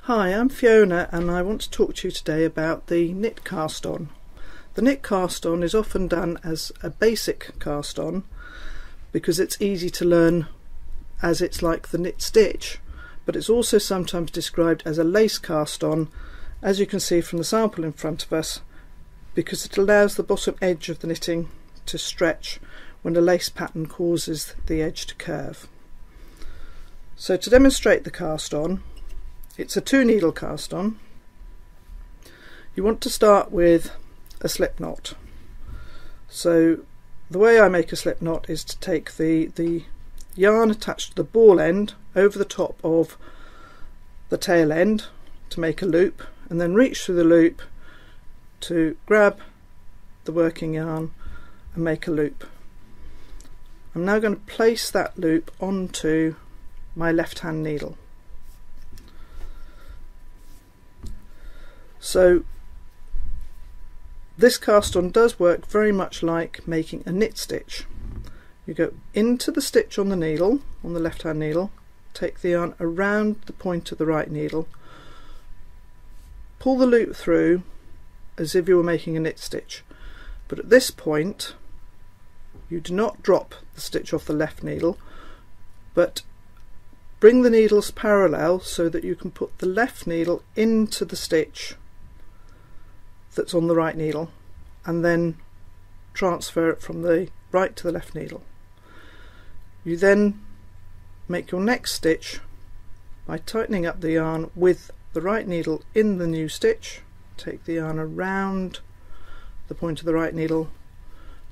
Hi, I'm Fiona and I want to talk to you today about the knit cast on. The knit cast on is often done as a basic cast on because it's easy to learn, as it's like the knit stitch, but it's also sometimes described as a lace cast on, as you can see from the sample in front of us, because it allows the bottom edge of the knitting to stretch when a lace pattern causes the edge to curve. So to demonstrate the cast on, it's a 2-needle cast on. You want to start with a slip knot. So the way I make a slip knot is to take the yarn attached to the ball end over the top of the tail end to make a loop, and then reach through the loop to grab the working yarn and make a loop. I'm now going to place that loop onto my left hand needle. So this cast on does work very much like making a knit stitch. You go into the stitch on the needle, on the left hand needle, take the yarn around the point of the right needle, pull the loop through as if you were making a knit stitch, but at this point you do not drop the stitch off the left needle, but bring the needles parallel so that you can put the left needle into the stitch that's on the right needle, and then transfer it from the right to the left needle. You then make your next stitch by tightening up the yarn with the right needle in the new stitch, take the yarn around the point of the right needle,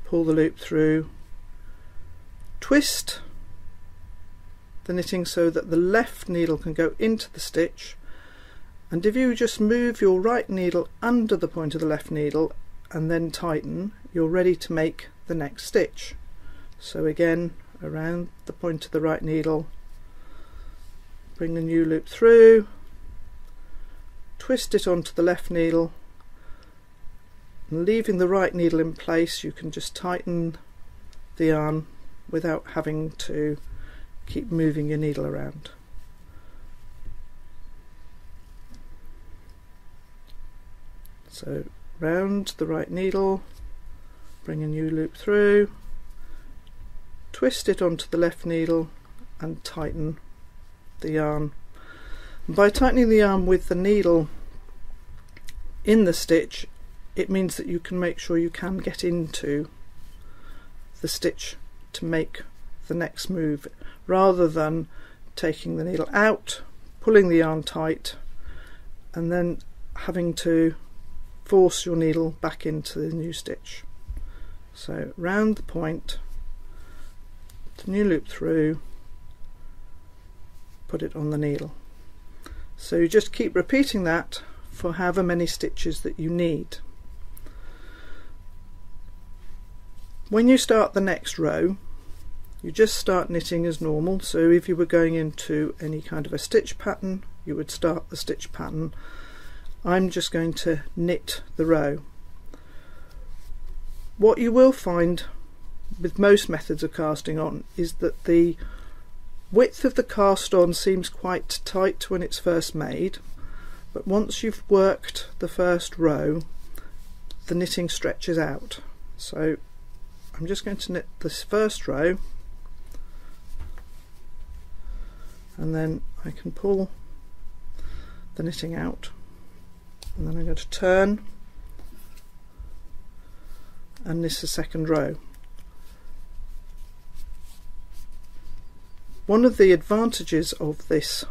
pull the loop through, twist the knitting so that the left needle can go into the stitch, and if you just move your right needle under the point of the left needle and then tighten, you're ready to make the next stitch. So again, around the point of the right needle, bring the new loop through, twist it onto the left needle, and leaving the right needle in place, you can just tighten the yarn without having to keep moving your needle around. So round the right needle, bring a new loop through, twist it onto the left needle and tighten the yarn. And by tightening the yarn with the needle in the stitch, it means that you can make sure you can get into the stitch to make the next move, rather than taking the needle out, pulling the yarn tight, and then having to force your needle back into the new stitch. So round the point, the new loop through, put it on the needle. So you just keep repeating that for however many stitches that you need. When you start the next row, you just start knitting as normal. So if you were going into any kind of a stitch pattern, you would start the stitch pattern. I'm just going to knit the row. What you will find with most methods of casting on is that the width of the cast on seems quite tight when it's first made, but once you've worked the first row, the knitting stretches out. So I'm just going to knit this first row, and then I can pull the knitting out, and then I'm going to turn and knit a second row. One of the advantages of this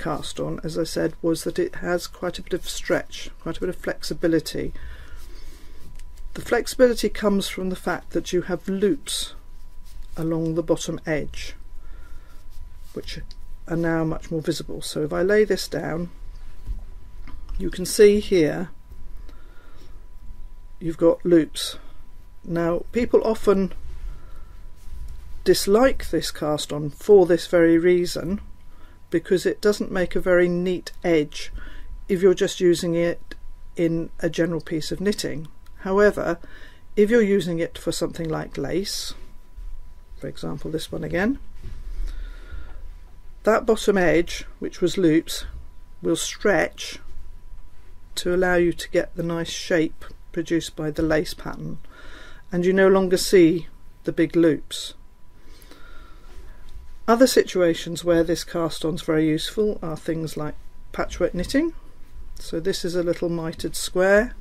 cast on, as I said, was that it has quite a bit of stretch, quite a bit of flexibility. The flexibility comes from the fact that you have loops along the bottom edge, which are now much more visible. So if I lay this down, you can see here you've got loops. Now, people often dislike this cast on for this very reason, because it doesn't make a very neat edge if you're just using it in a general piece of knitting. However, if you're using it for something like lace, for example this one again, that bottom edge, which was loops, will stretch to allow you to get the nice shape produced by the lace pattern, and you no longer see the big loops. Other situations where this cast on is very useful are things like patchwork knitting. So this is a little mitered square.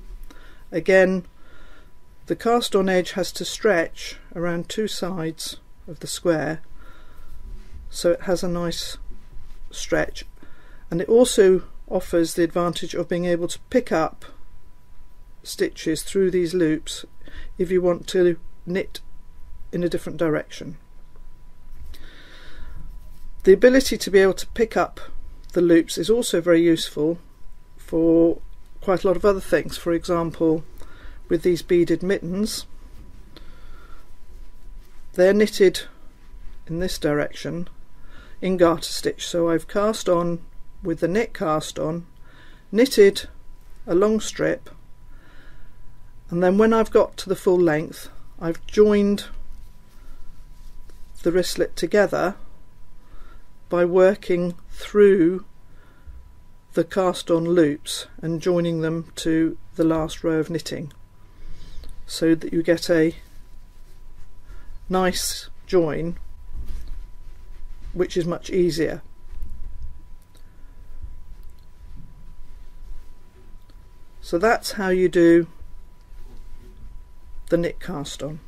Again, the cast on edge has to stretch around two sides of the square, so it has a nice stretch, and it also offers the advantage of being able to pick up stitches through these loops if you want to knit in a different direction. The ability to be able to pick up the loops is also very useful for quite a lot of other things. For example, with these beaded mittens, they're knitted in this direction in garter stitch, so I've cast on with the knit cast on, knitted a long strip, and then when I've got to the full length I've joined the wristlet together by working through the cast on loops and joining them to the last row of knitting, so that you get a nice join which is much easier. So that's how you do the knit cast on.